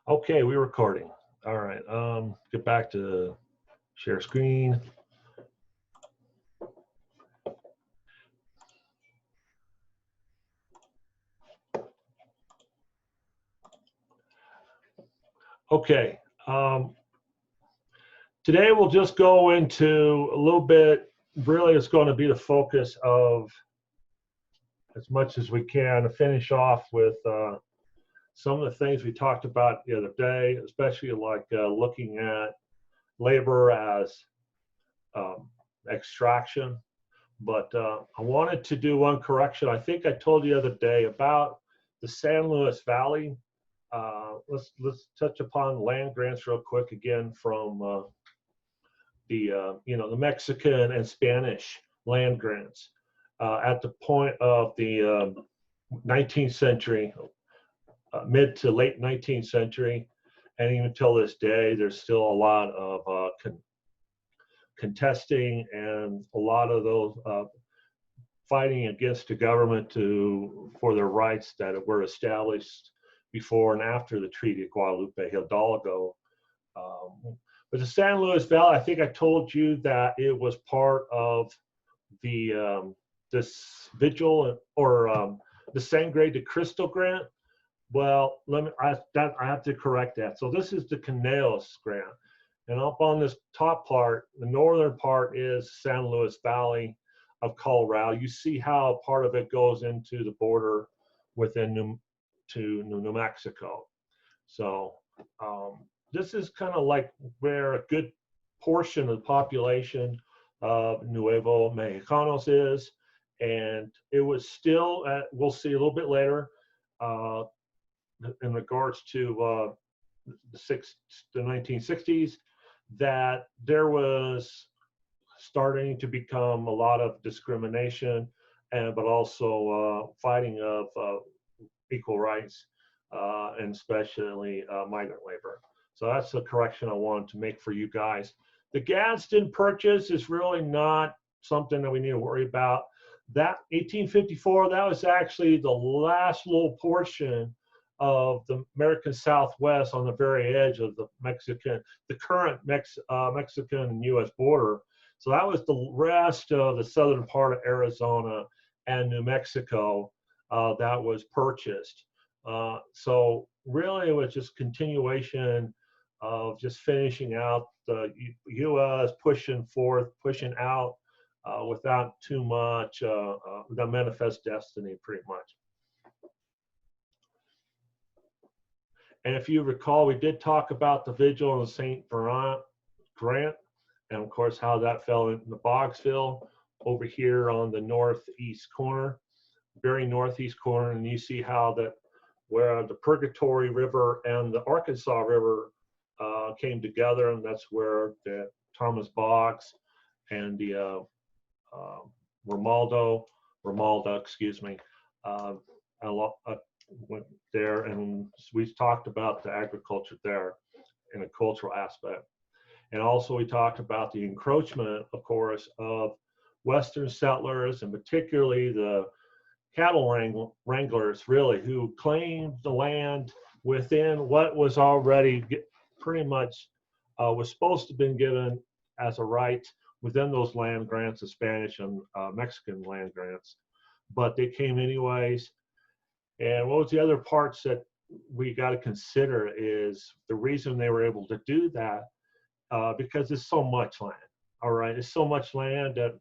Okay, we're recording. All right, get back to share screen. Okay, today we'll just go into a little bit, really it's going to be the focus of, as much as we can, to finish off with some of the things we talked about the other day, especially like looking at labor as extraction. But I wanted to do one correction. I think I told you the other day about the San Luis Valley. Let's touch upon land grants real quick again from the Mexican and Spanish land grants at the point of the 19th century, mid to late 19th century, and even till this day, there's still a lot of contesting and a lot of those fighting against the government for their rights that were established before and after the Treaty of Guadalupe Hidalgo. But the San Luis Valley, I think I told you that it was part of the this vigil or the Sangre de Cristo grant. Well, I have to correct that. So this is the Caneos grant. And up on this top part, the northern part is San Luis Valley of Colorado. You see how part of it goes into the border within New Mexico. So this is kind of like where a good portion of the population of Nuevo Mexicanos is. And it was still, we'll see a little bit later, in regards to the 1960s, that there was starting to become a lot of discrimination, but also fighting of equal rights, and especially migrant labor. So that's the correction I wanted to make for you guys. The Gadsden Purchase is really not something that we need to worry about. That 1854, that was actually the last little portion of the American Southwest on the very edge of the current Mexican and U.S. border. So that was the rest of the southern part of Arizona and New Mexico that was purchased. So really it was just continuation of just finishing out the U.S., pushing forth, pushing out without too much, the manifest destiny pretty much. And if you recall, we did talk about the vigil in St. Laurent grant, and of course how that fell in the Boggsville over here on the northeast corner, very northeast corner, and you see how that where the Purgatory River and the Arkansas River came together, and that's where the Thomas Boggs and the Romalda, excuse me, went there, and we talked about the agriculture there in a cultural aspect. And also we talked about the encroachment, of course, of Western settlers, and particularly the cattle wranglers, really, who claimed the land within what was already pretty much was supposed to have been given as a right within those land grants, the Spanish and Mexican land grants. But they came anyways. And what was the other parts that we got to consider is the reason they were able to do that, because there's so much land. All right, there's so much land that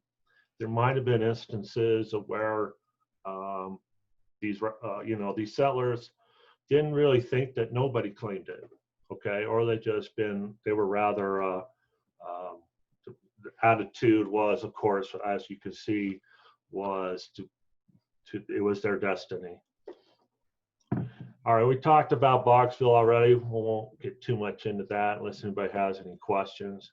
there might have been instances of where these settlers didn't really think that nobody claimed it, okay, or they were rather the attitude was, of course, as you can see, was it was their destiny. All right, we talked about Boggsville already. We won't get too much into that unless anybody has any questions.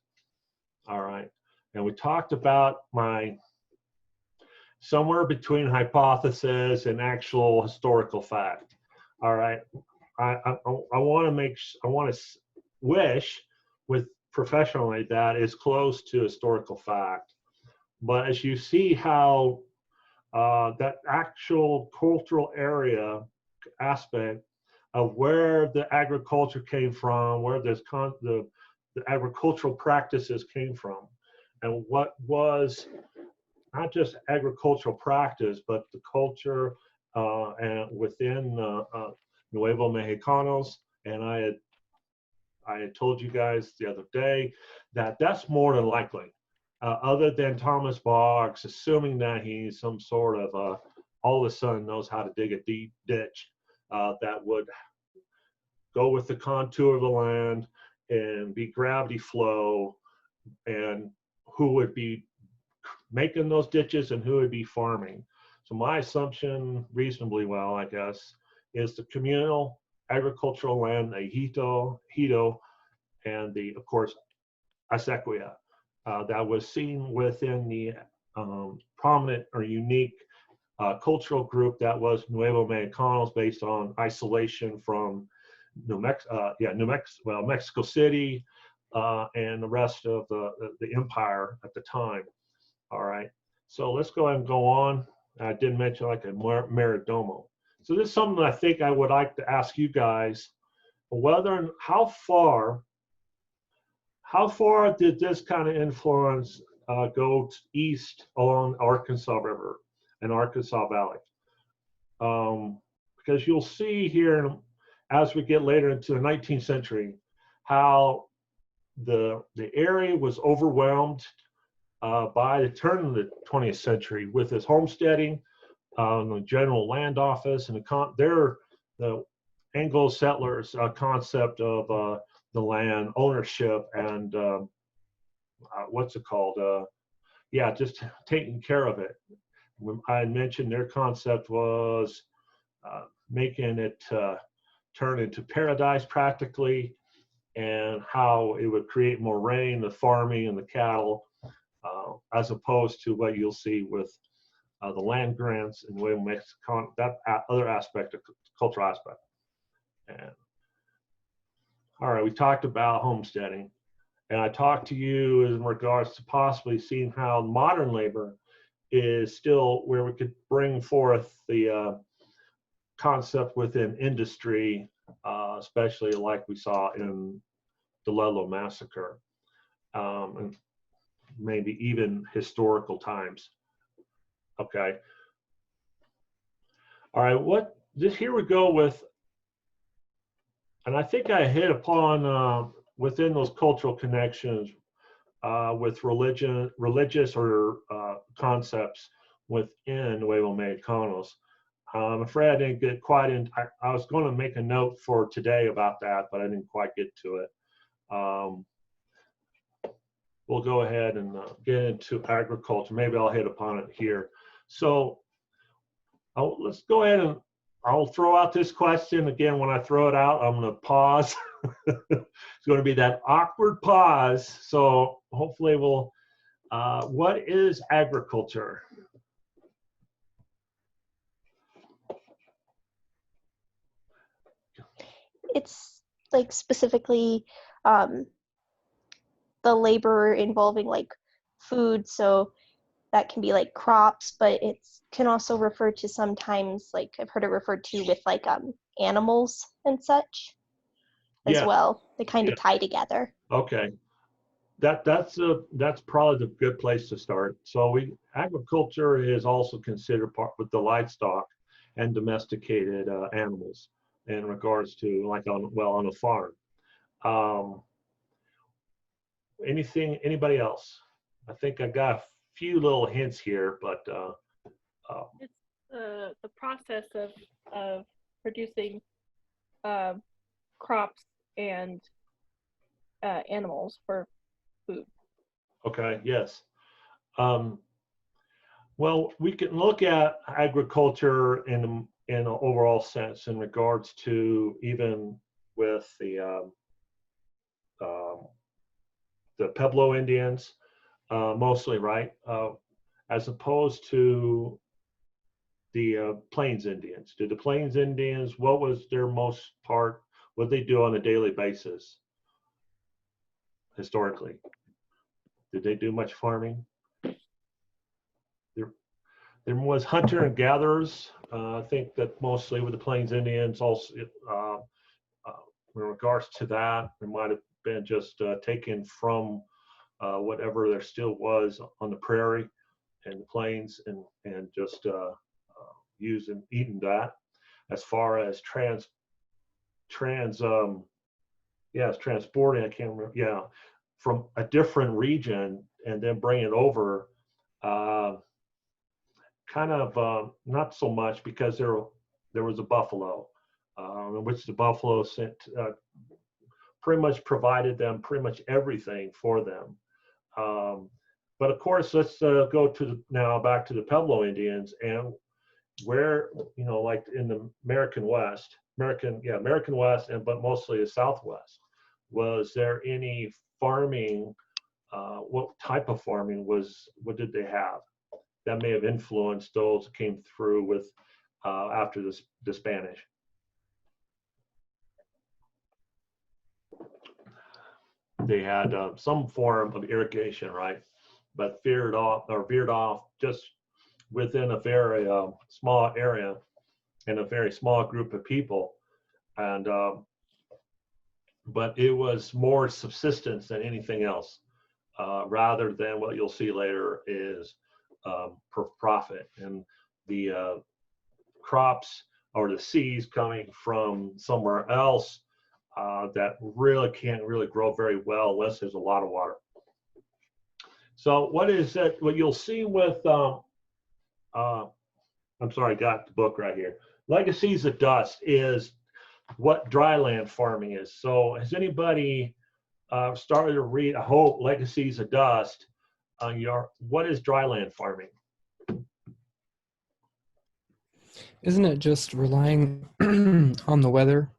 All right, and we talked about my somewhere between hypothesis and actual historical fact. All right, I want to wish with professionally that is close to historical fact, but as you see how that actual cultural area aspect of where the agriculture came from, where the agricultural practices came from, and what was not just agricultural practice, but the culture and within Nuevo Mexicanos. And I had told you guys the other day that that's more than likely. Other than Thomas Boggs, assuming that he's some sort of all of a sudden knows how to dig a deep ditch that would go with the contour of the land and be gravity flow, and who would be making those ditches and who would be farming. So my assumption, reasonably well, I guess, is the communal agricultural land, the Hito, and the, of course, acequia that was seen within the prominent or unique cultural group that was Nuevo Mexicanos, based on isolation from Mexico City and the rest of the empire at the time. All right, so let's go ahead and go on. I did mention like a Maridomo. So this is something I think I would like to ask you guys, whether and how far did this kind of influence go east along Arkansas River and Arkansas Valley? Because you'll see here as we get later into the 19th century, how the area was overwhelmed by the turn of the 20th century with this homesteading, the general land office, and the Anglo settlers concept of the land ownership and what's it called? Just taking care of it. I mentioned their concept was making it turn into paradise practically, and how it would create more rain, the farming and the cattle, as opposed to what you'll see with the land grants and Nuevo Mexico, that other aspect of cultural aspect. And all right, we talked about homesteading, and I talked to you in regards to possibly seeing how modern labor is still where we could bring forth the concept within industry, especially like we saw in the Ludlow Massacre, and maybe even historical times. Okay. All right, here we go with, and I think I hit upon within those cultural connections with religious or concepts within Nuevo Mexicanos. I'm afraid I didn't get quite in. I was going to make a note for today about that, but I didn't quite get to it. We'll go ahead and get into agriculture. Maybe I'll hit upon it here. So let's go ahead and I'll throw out this question again. When I throw it out, I'm going to pause. It's going to be that awkward pause. So hopefully we'll, what is agriculture? It's like specifically the labor involving like food, so that can be like crops, but it can also refer to sometimes, like I've heard it referred to with like animals and such as well. They kind of tie together. Okay, that's probably the good place to start. So agriculture is also considered part with the livestock and domesticated animals in regards to like on a farm. Anybody else? I think I got a few little hints here, but it's the process of producing crops and animals for food. Okay. Yes. Well, we can look at agriculture in an overall sense in regards to even with the Pueblo Indians, mostly, right? As opposed to the Plains Indians. Did the Plains Indians, what was their most part, what they do on a daily basis historically? Did they do much farming? there was hunter and gatherers. I think that mostly with the Plains Indians also, in regards to that, it might have been just taken from whatever there still was on the prairie and the plains, and just using, eating that. As far as transporting, I can't remember, yeah, from a different region and then bring it over, kind of not so much, because there was a buffalo, in which the buffalo sent, pretty much provided them pretty much everything for them. But of course, let's go to now back to the Pueblo Indians, and where, like in the American West, and but mostly the Southwest. Was there any farming? What type of farming what did they have that may have influenced those that came through with after the Spanish? They had some form of irrigation, right? But veered off just within a very small area and a very small group of people. And but it was more subsistence than anything else, rather than what you'll see later is profit. And the crops or the seeds coming from somewhere else that really can't really grow very well unless there's a lot of water. So what is that? What you'll see with, I'm sorry, I got the book right here. Legacies of Dust is what dryland farming is. So has anybody started to read, I hope, Legacies of Dust on what is dryland farming? Isn't it just relying on the weather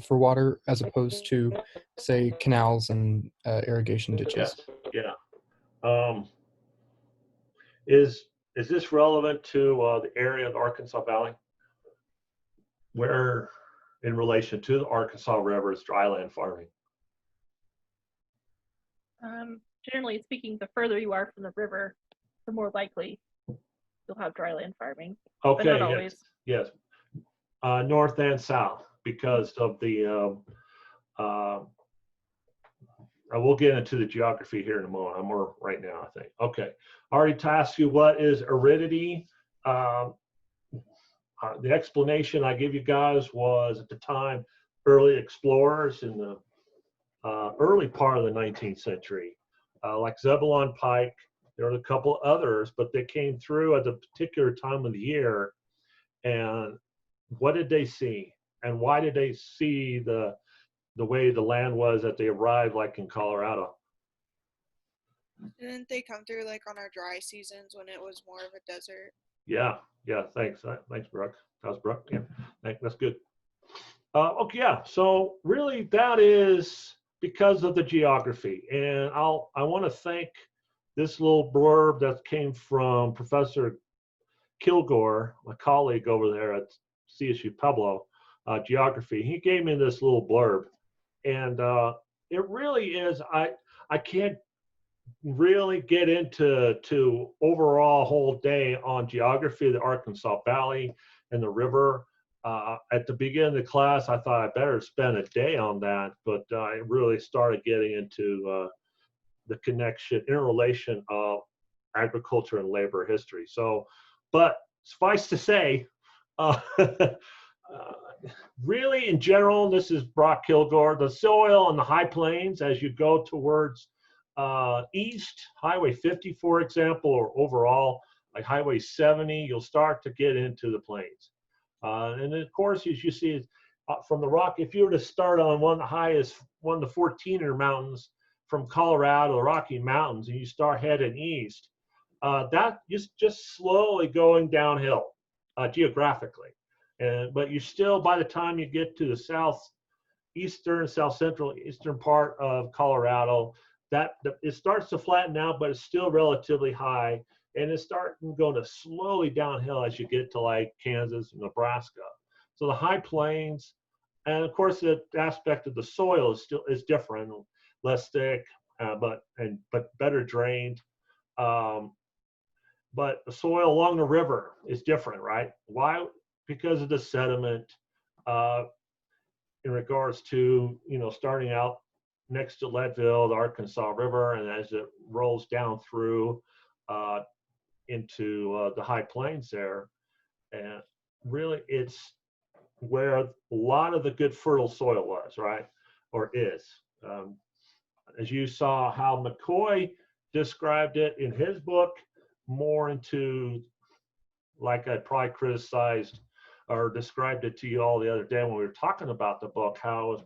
for water, as opposed to, say, canals and irrigation ditches? Yeah. Is this relevant to the area of the Arkansas Valley, where in relation to the Arkansas River is dryland farming? Generally speaking, the further you are from the river, the more likely you'll have dryland farming. Okay. But not always. Yes. North and south, because of the I will get into the geography here in a moment. I'm more right now, I think. Okay. I already asked you what is aridity. The explanation I give you guys was, at the time, early explorers in the early part of the 19th century, like Zebulon Pike. There were a couple others, but they came through at a particular time of the year. And what did they see? And why did they see the way the land was that they arrived, like in Colorado? Didn't they come through like on our dry seasons when it was more of a desert? Yeah, thanks. Thanks, Brooke. That was Brooke. Yeah, that's good. Okay, yeah. So really, that is because of the geography. And I want to thank this little blurb that came from Professor Kilgore, my colleague over there at CSU Pueblo, geography. He gave me this little blurb, and it really is. I can't really get into overall whole day on geography of the Arkansas Valley and the river. At the beginning of the class, I thought I better spend a day on that, but I really started getting into the connection, interrelation of agriculture and labor history. So, but suffice to say, really in general, this is Brock Kilgore, the soil on the high plains as you go towards east, Highway 50, for example, or overall, like Highway 70, you'll start to get into the plains. And then, of course, as you see from the rock, if you were to start on one of the highest, one of the 14er mountains from Colorado, the Rocky Mountains, and you start heading east, that is just slowly going downhill geographically. But you're still, by the time you get to the southeastern, south central eastern part of Colorado, it starts to flatten out, but it's still relatively high, and it's starting going to slowly downhill as you get to like Kansas and Nebraska. So the high plains, and of course the aspect of the soil is different, less thick, but better drained. but the soil along the river is different, right? Why? Because of the sediment in regards to, starting out next to Leadville, the Arkansas River, and as it rolls down through into the high plains there. And really, it's where a lot of the good fertile soil was, right? Or is. As you saw how McCoy described it in his book, more into, like I probably criticized or described it to you all the other day when we were talking about the book, how it was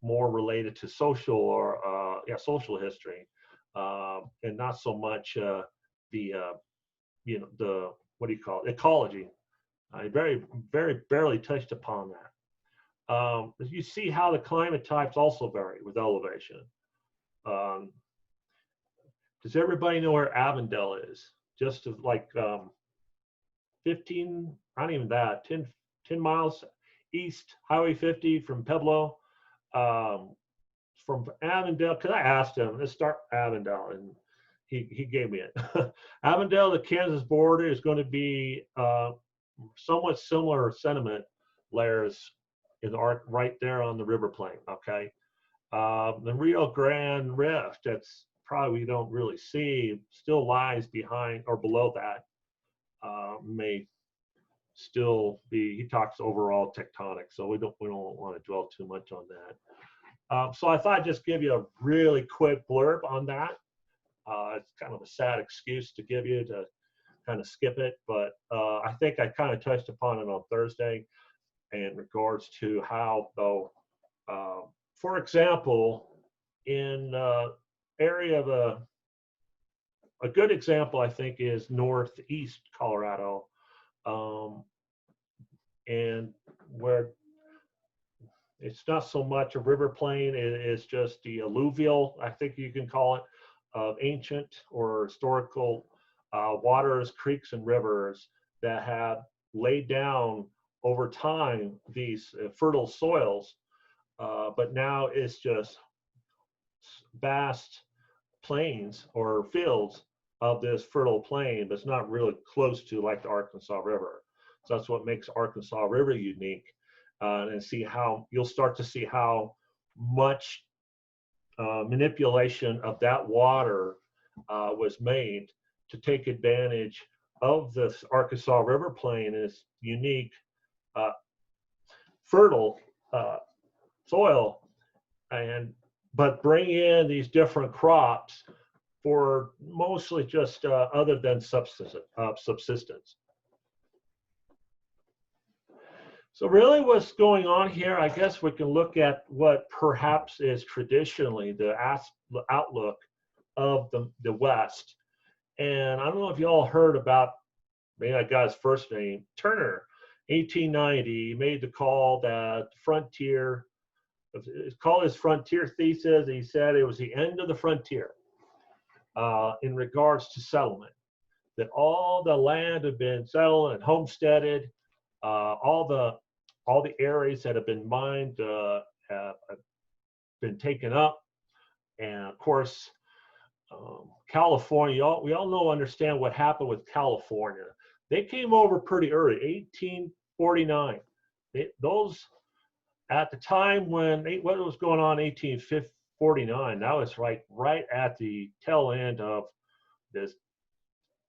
more related to social or social history, and not so much the what do you call it, ecology. I very barely touched upon that. You see how the climate types also vary with elevation. Does everybody know where Avondale is? Just like 15, not even that, 10 miles east, Highway 50 from Pueblo. From Avondale, because I asked him, let's start Avondale, and he gave me it. Avondale, the Kansas border, is going to be somewhat similar sediment layers in the arc right there on the river plain. Okay, the Rio Grande Rift, that's probably we don't really see, still lies behind or below that. May still be. He talks overall tectonic, so we don't want to dwell too much on that. So I thought I'd just give you a really quick blurb on that. It's kind of a sad excuse to give you to kind of skip it, but I think I kind of touched upon it on Thursday in regards to how, though, for example, in area of a good example, I think, is northeast Colorado, and where it's not so much a river plain, it is just the alluvial, I think you can call it, of ancient or historical waters, creeks, and rivers that have laid down over time these fertile soils, but now it's just vast plains or fields of this fertile plain, but it's not really close to like the Arkansas River. So that's what makes Arkansas River unique. And see how you'll start to see how much manipulation of that water was made to take advantage of this Arkansas River plain and its unique fertile soil, but bring in these different crops for mostly just other than subsistence. So really what's going on here, I guess we can look at what perhaps is traditionally the outlook of the West. And I don't know if you all heard about, maybe I got his first name, Turner, 1890, he made the call that frontier, it's called his frontier thesis. He said it was the end of the frontier in regards to settlement, that all the land had been settled and homesteaded, all the areas that have been mined have been taken up, and of course, California. We all understand what happened with California. They came over pretty early, 1849. Those at the time when what was going on, 1849. That was right at the tail end of this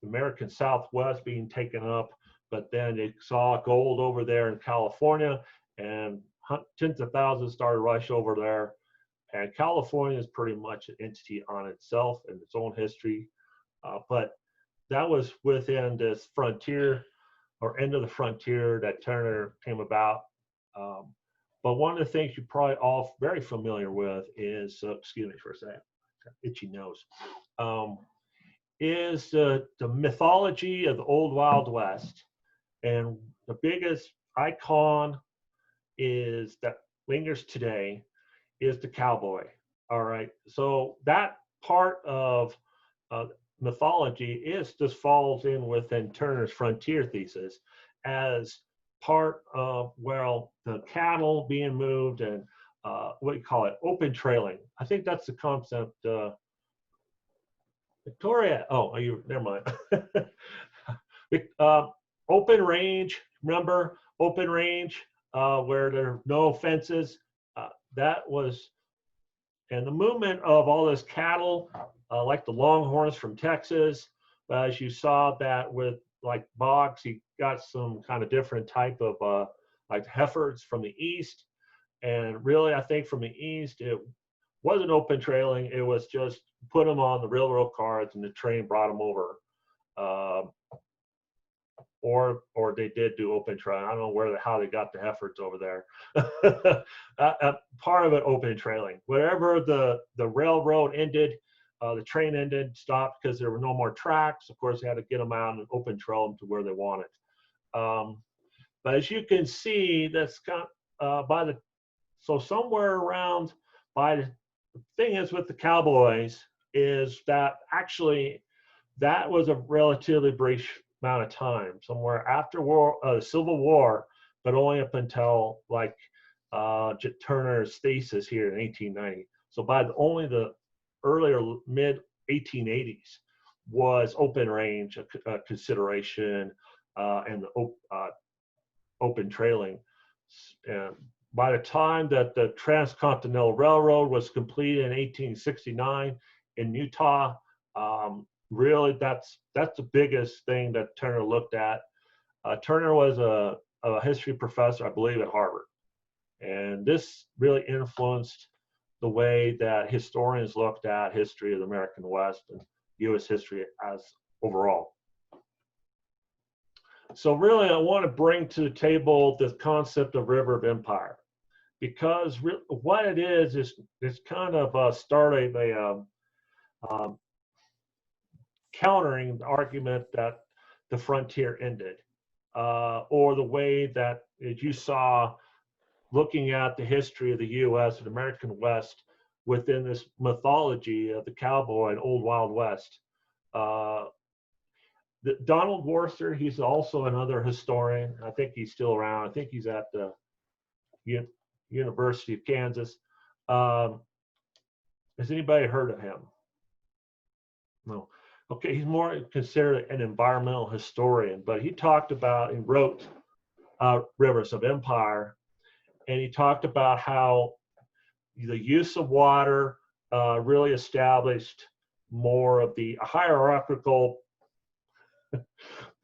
American Southwest being taken up. But then they saw gold over there in California, and tens of thousands started to rush over there. And California is pretty much an entity on itself and its own history. But that was within this frontier or end of the frontier that Turner came about. But one of the things you're probably all very familiar with is, excuse me for a second, itchy nose, is the mythology of the old Wild West. And the biggest icon is that lingers today is the cowboy. All right, so that part of mythology just falls in within Turner's frontier thesis as part of, well, the cattle being moved and what do you call it, open trailing. I think that's the concept Victoria. Oh, are you? Never mind. Open range. Remember, open range where there are no fences. That was, and the movement of all this cattle, like the Longhorns from Texas. As you saw that with like Boggs, he got some kind of different type of like heifers from the east. And really, I think from the east, it wasn't open trailing. It was just put them on the railroad cars and the train brought them over. Or they did do open trailing. I don't know how they got the heifers over there. Part of it open trailing. Wherever the railroad ended, the train ended, stopped because there were no more tracks. Of course, they had to get them out and open trail them to where they wanted. But as you can see, that's kind of, so somewhere around the thing is with the cowboys is that actually that was a relatively brief amount of time, somewhere after the Civil War, but only up until like Turner's thesis here in 1890. So by only the earlier mid 1880s was open range a consideration and the open trailing. And by the time that the Transcontinental Railroad was completed in 1869 in Utah, really that's the biggest thing that Turner looked at. Turner was a history professor, I believe, at Harvard. And this really influenced the way that historians looked at history of the American West and U.S. history as overall. So really, I want to bring to the table the concept of river of empire, because what it is it's kind of starting countering the argument that the frontier ended, or the way that, as you saw, looking at the history of the U.S. and American West within this mythology of the cowboy and Old Wild West. Donald Worcester, he's also another historian. I think he's still around. I think he's at the University of Kansas. Has anybody heard of him? No. Okay, he's more considered an environmental historian, but he talked about and wrote Rivers of Empire, and he talked about how the use of water really established more of the hierarchical,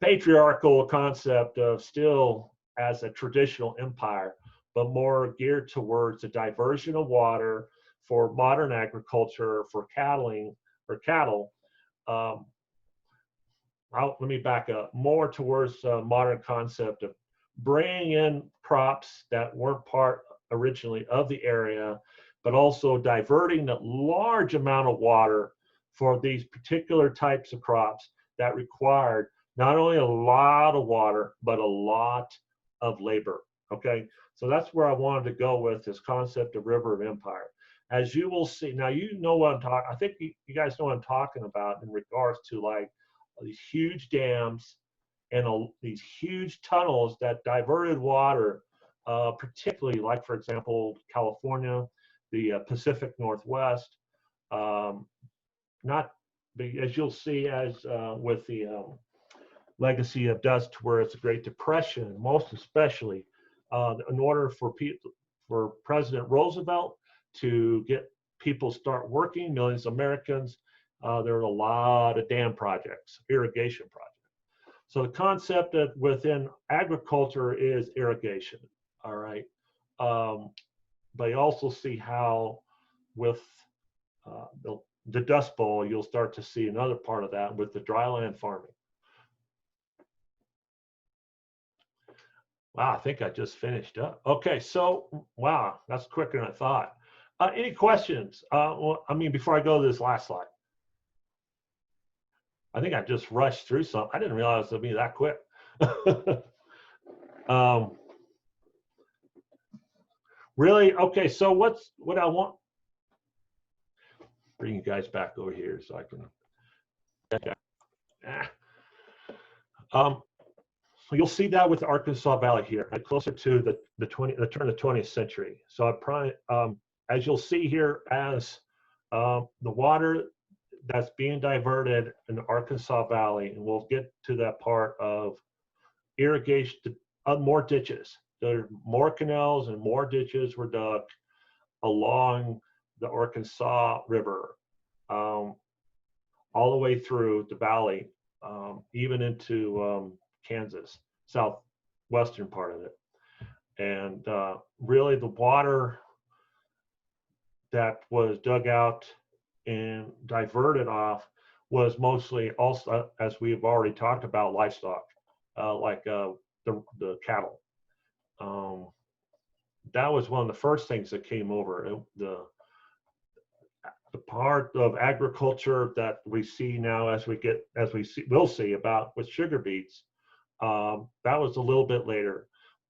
patriarchal concept of still as a traditional empire, but more geared towards the diversion of water for modern agriculture, for cattle. Let me back up, more towards a modern concept of bringing in crops that weren't part originally of the area, but also diverting a large amount of water for these particular types of crops that required not only a lot of water, but a lot of labor, okay? So that's where I wanted to go with this concept of river of empire. As you will see, now you know what I'm talking, I think you guys know what I'm talking about in regards to like these huge dams and these huge tunnels that diverted water, particularly like, for example, California, the Pacific Northwest, not, as you'll see as with the legacy of dust towards the Great Depression, most especially, in order for President Roosevelt to get people start working, millions of Americans, there were a lot of dam projects, irrigation projects. So the concept that within agriculture is irrigation, all right? But you also see how with the Dust Bowl, you'll start to see another part of that with the dryland farming. Wow, I think I just finished up. Okay, so, wow, that's quicker than I thought. Any questions? Well, I mean, before I go to this last slide. I think I just rushed through some. I didn't realize it would be that quick. Really? Okay, so what I want, bring you guys back over here so I can, so you'll see that with the Arkansas Valley here, right, closer to the turn of the 20th century. So I probably, as you'll see here, as the water that's being diverted in the Arkansas Valley, and we'll get to that part of irrigation, more ditches. There are more canals and more ditches were dug along the Arkansas River, all the way through the valley, even into Kansas, southwestern part of it. And really the water that was dug out and diverted off was mostly also, as we've already talked about, livestock, like the cattle. That was one of the first things that came over. The part of agriculture that we see now, we'll see about with sugar beets, that was a little bit later.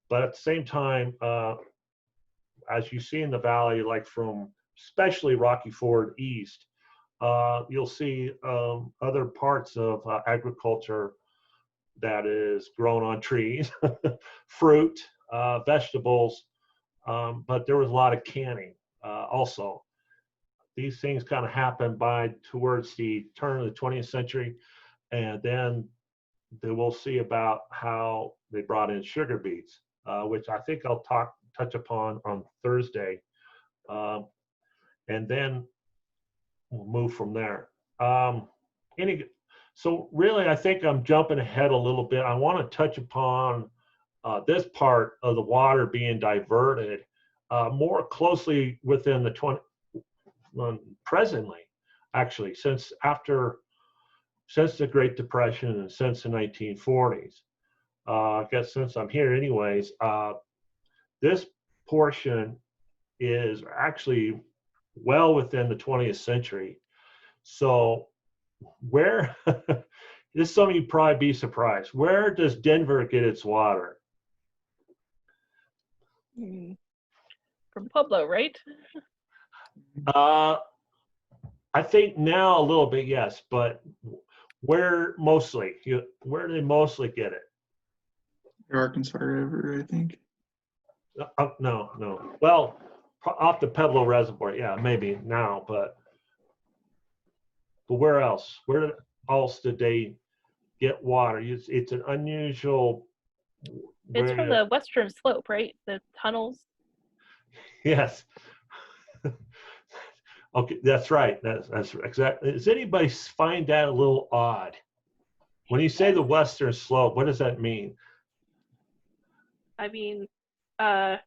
But at the same time, as you see in the valley, like from especially Rocky Ford east, you'll see other parts of agriculture that is grown on trees, fruit, vegetables, but there was a lot of canning also. These things kind of happened towards the turn of the 20th century, and then we'll see about how they brought in sugar beets, which I think I'll touch upon on Thursday, and then we'll move from there. So really, I think I'm jumping ahead a little bit. I want to touch upon this part of the water being diverted more closely within the presently, actually, since the Great Depression and since the 1940s. I guess since I'm here anyways, this portion is actually well within the 20th century. So where, this some of you probably be surprised, where does Denver get its water? From Pueblo, right? I think now a little bit, yes, but where mostly? Where do they mostly get it? The Arkansas River, I think. No. Well, off the Pueblo Reservoir, yeah, maybe now, but where else? Where else did they get water? It's an unusual. It's from the western slope, right? The tunnels. Yes. Okay, that's right. That's exactly. Does anybody find that a little odd? When you say the western slope, what does that mean? I mean, they're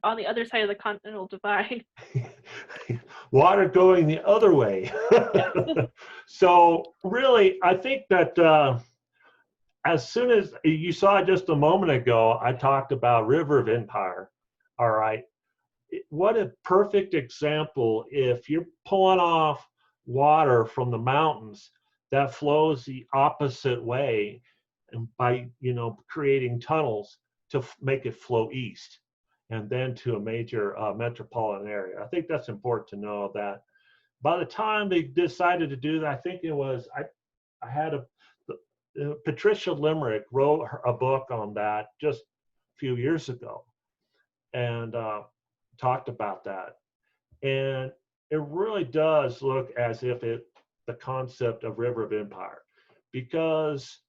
on the other side of the continental divide. Water going the other way. So really, I think that as soon as you saw just a moment ago, I talked about River of Empire. All right. What a perfect example. If you're pulling off water from the mountains that flows the opposite way, and by creating tunnels to make it flow east and then to a major metropolitan area. I think that's important to know that by the time they decided to do that, I think it was, I had Patricia Limerick wrote a book on that just a few years ago and talked about that. And it really does look as if the concept of River of Empire, because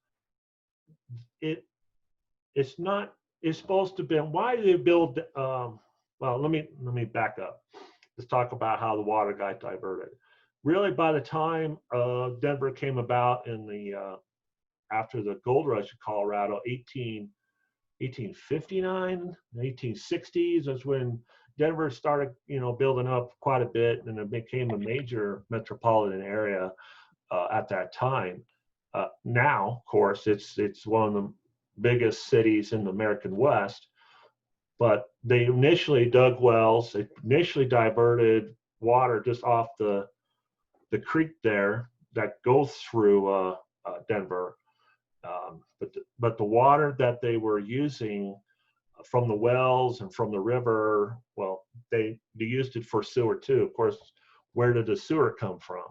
it's supposed to be, why do they build, well, let me back up. Let's talk about how the water got diverted. Really, by the time Denver came about in the, after the gold rush of Colorado, 1859, 1860s is when Denver started, building up quite a bit, and it became a major metropolitan area at that time. Now, of course, it's one of the biggest cities in the American West, but they initially dug wells. They initially diverted water just off the creek there that goes through Denver. But the water that they were using from the wells and from the river, well, they used it for sewer too. Of course, where did the sewer come from?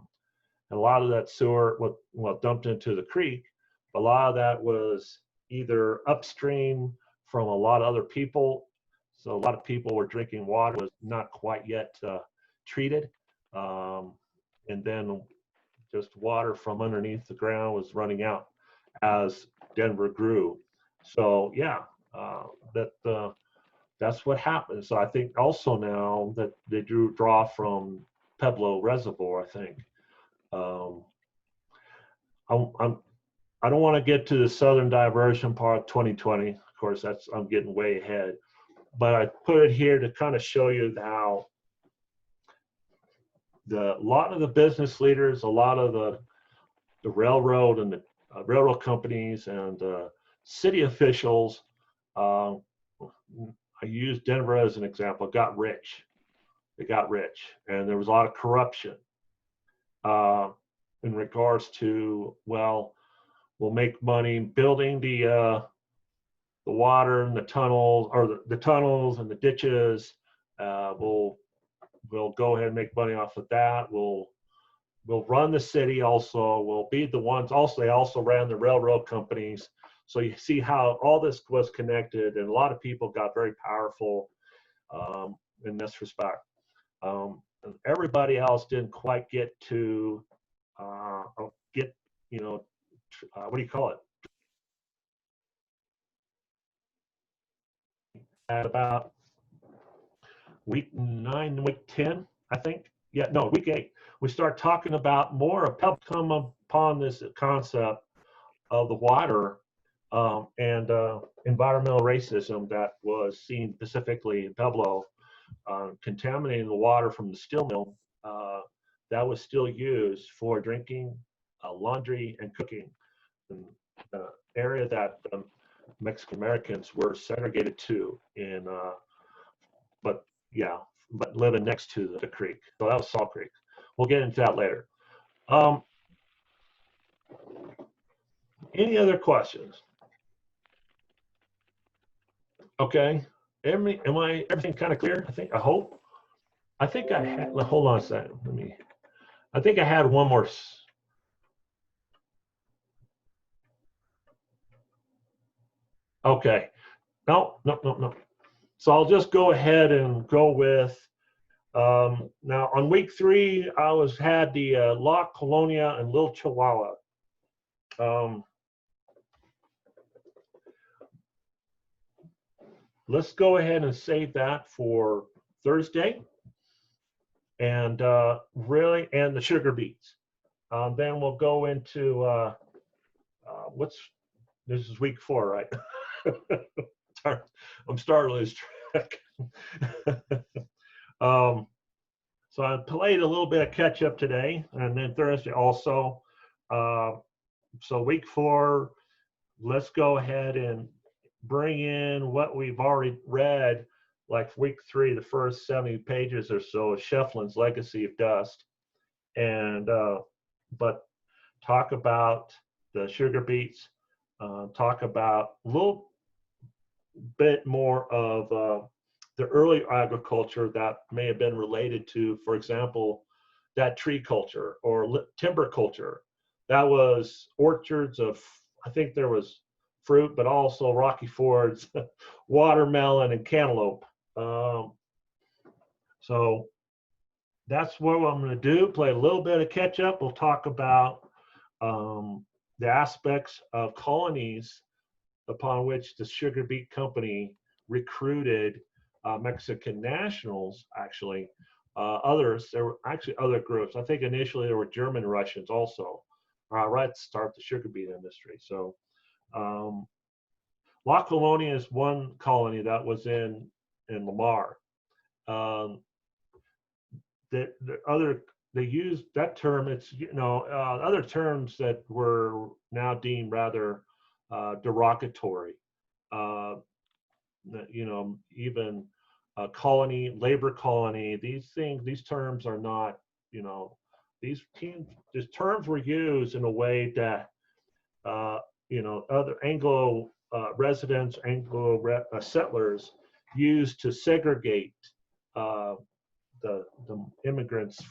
And a lot of that sewer was dumped into the creek. A lot of that was either upstream from a lot of other people. So a lot of people were drinking water was not quite yet treated. And then just water from underneath the ground was running out as Denver grew. So yeah, that's what happened. So I think also now that they draw from Pueblo Reservoir, I think. I don't want to get to the southern diversion part 2020. Of course, I'm getting way ahead. But I put it here to kind of show you how a lot of the business leaders, a lot of the railroad and the railroad companies and city officials, I use Denver as an example, got rich. They got rich, and there was a lot of corruption in regards to, well, we'll make money building the water and the tunnels, or the tunnels and the ditches. We'll go ahead and make money off of that. We'll run the city also. We'll be the ones. Also, they also ran the railroad companies. So you see how all this was connected, and a lot of people got very powerful in this respect. And everybody else didn't quite get to get, what do you call it? At about week 9, week 10, I think. Yeah, no, week 8. We start talking about more of come upon this concept of the water and environmental racism that was seen specifically in Pueblo, contaminating the water from the steel mill that was still used for drinking, laundry, and cooking. And the area that Mexican Americans were segregated to but living next to the creek. So that was Salt Creek. We'll get into that later. Any other questions? Okay. Everything kind of clear? I hope. I think I had, hold on a second. I think I had one more. Okay. No. So I'll just go ahead and go with, now on week 3, I had the La Colonia and Little Chihuahua. Let's go ahead and save that for Thursday, and and the sugar beets. Then we'll go into this is week 4, right? I'm starting to lose track. So I played a little bit of catch up today, and then Thursday also. So week 4, let's go ahead and bring in what we've already read, like week 3, the first 70 pages or so of Shefflin's Legacy of Dust, and but talk about the sugar beets, talk about a little bit more of the early agriculture that may have been related to, for example, that tree culture or timber culture. That was orchards of, I think there was fruit, but also rocky fords, watermelon, and cantaloupe. So that's what I'm going to do, play a little bit of catch up. We'll talk about the aspects of colonies upon which the sugar beet company recruited Mexican nationals, actually. Others, there were actually other groups. I think initially there were German Russians also, right to start the sugar beet industry. So La Colonia is one colony that was in Lamar. They used that term. It's other terms that were now deemed rather derogatory. Even colony, labor colony. These terms are not. These terms were used in a way that other Anglo residents, Anglo settlers used to segregate the immigrants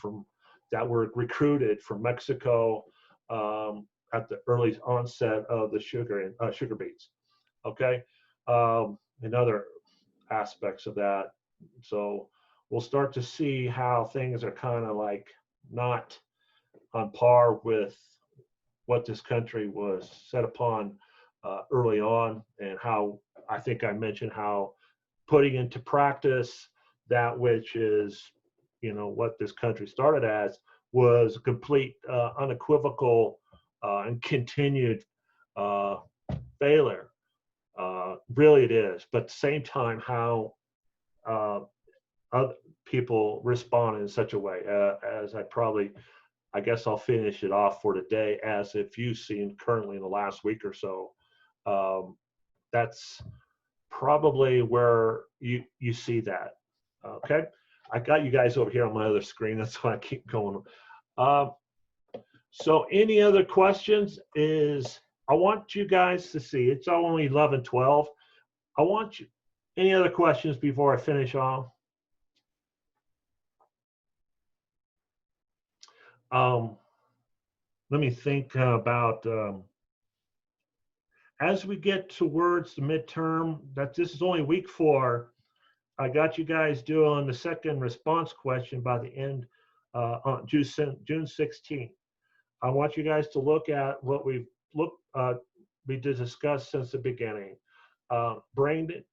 that were recruited from Mexico at the early onset of the sugar beets. Okay, and other aspects of that. So we'll start to see how things are kind of like not on par with what this country was set upon early on, and how I think I mentioned how putting into practice that which is, what this country started as was a complete, unequivocal, and continued failure. Really, it is. But at the same time, how other people respond in such a way, as I guess I'll finish it off for today, as if you've seen currently in the last week or so. That's probably where you see that. Okay, I got you guys over here on my other screen. That's why I keep going. So any other questions? I want you guys to see, it's only 11:12. I want you, any other questions before I finish off? Let me think about, as we get towards the midterm, that this is only week 4. I got you guys doing the second response question by the end, on June 16th. I want you guys to look at what we discussed since the beginning. Bring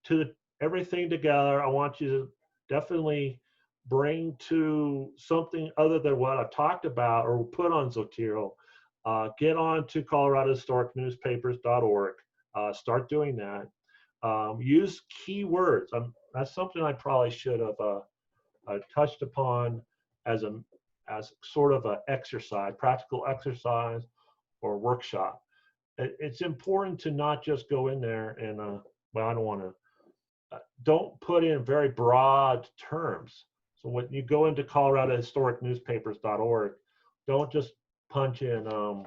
everything together. I want you to definitely bring to something other than what I've talked about or put on Zotero. Get on to coloradohistoricnewspapers.org. Start doing that. Use keywords. That's something I probably should have touched upon as sort of an exercise, practical exercise or workshop. It's important to not just go in there and, well, I don't want to, don't put in very broad terms. So when you go into coloradohistoricnewspapers.org, don't just punch in, I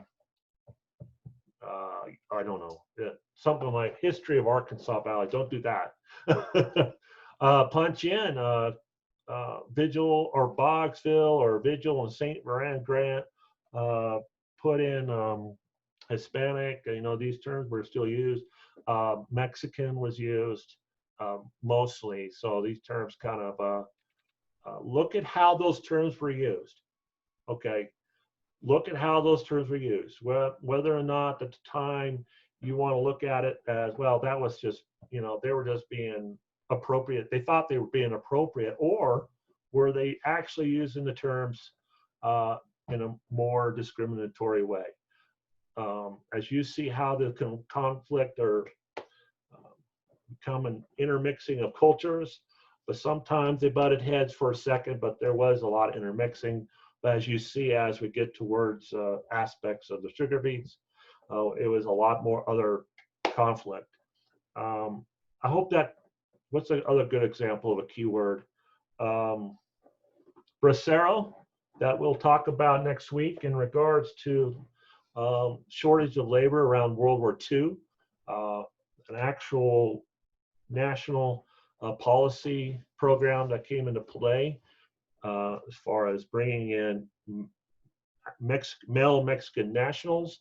don't know, something like history of Arkansas Valley. Don't do that. Punch in Vigil or Boggsville or Vigil and St. Moran Grant. Put in Hispanic, these terms were still used. Mexican was used mostly. So these terms kind of, look at how those terms were used. Okay. Look at how those terms were used. Whether or not at the time you want to look at it as, well, that was just, they were just being appropriate. They thought they were being appropriate, or were they actually using the terms in a more discriminatory way? As you see how the conflict or become an intermixing of cultures, but sometimes they butted heads for a second, but there was a lot of intermixing. But as you see, as we get towards aspects of the sugar beets, it was a lot more other conflict. I hope that, what's another good example of a keyword? Bracero, that we'll talk about next week in regards to shortage of labor around World War II, an actual national policy program that came into play as far as bringing in male Mexican nationals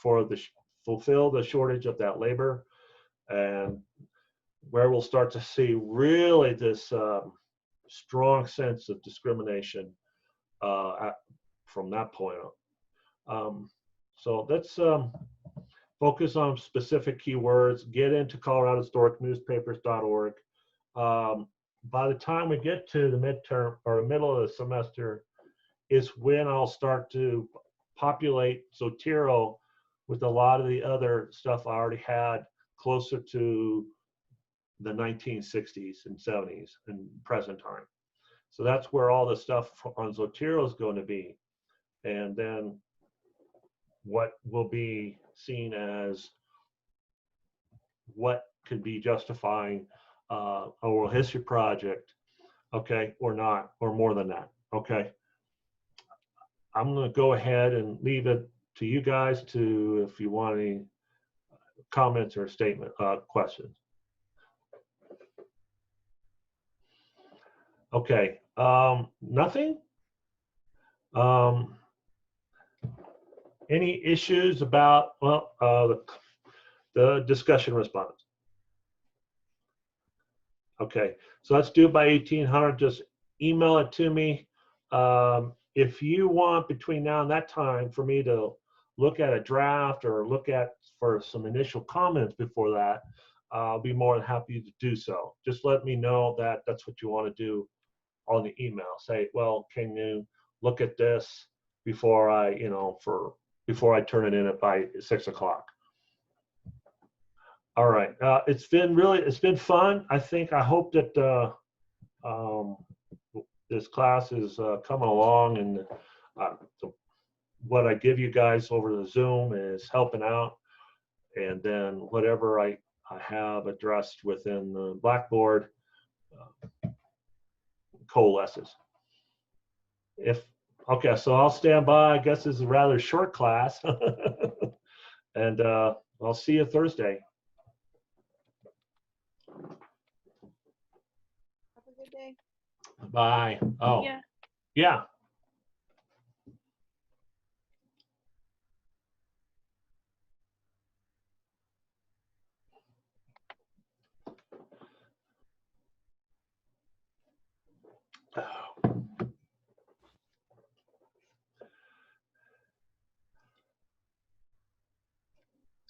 fulfill the shortage of that labor, and where we'll start to see really this strong sense of discrimination from that point on. So let's focus on specific keywords, get into coloradohistoricnewspapers.org. By the time we get to the midterm or the middle of the semester is when I'll start to populate Zotero with a lot of the other stuff I already had closer to the 1960s and 70s and present time. So that's where all the stuff on Zotero is going to be. And then what will be seen as what could be justifying a oral history project, okay, or not, or more than that, okay? I'm going to go ahead and leave it to you guys to, if you want any comments or statement, questions. Okay, nothing? Any issues about, well, the discussion response? Okay, so let's do it by 1800. Just email it to me. if you want between now and that time for me to look at a draft or look at for some initial comments before that, I'll be more than happy to do so. Just let me know that that's what you want to do on the email. Say, well, can you look at this before I, before I turn it in by 6 o'clock. All right. It's been fun. I hope that this class is coming along, and what I give you guys over the Zoom is helping out. And then whatever I have addressed within the Blackboard coalesces. Okay, so I'll stand by. I guess this is a rather short class. And I'll see you Thursday. Have a good day. Bye. Oh, Yeah. yeah.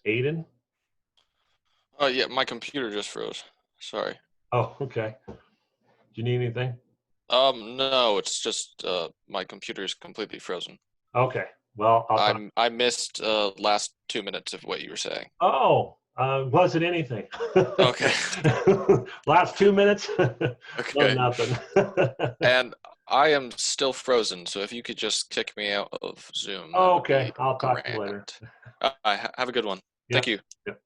Aiden? Yeah, my computer just froze. Sorry. Oh, okay. Do you need anything? No, it's just my computer is completely frozen. Okay. Well, I'll talk. I missed last 2 minutes of what you were saying. Oh, wasn't anything. Okay. Last 2 minutes? Okay. Nothing. And I am still frozen, so if you could just kick me out of Zoom. That would Okay, be I'll talk to you grand. later. Have a good one. Yeah. Thank you. Yep.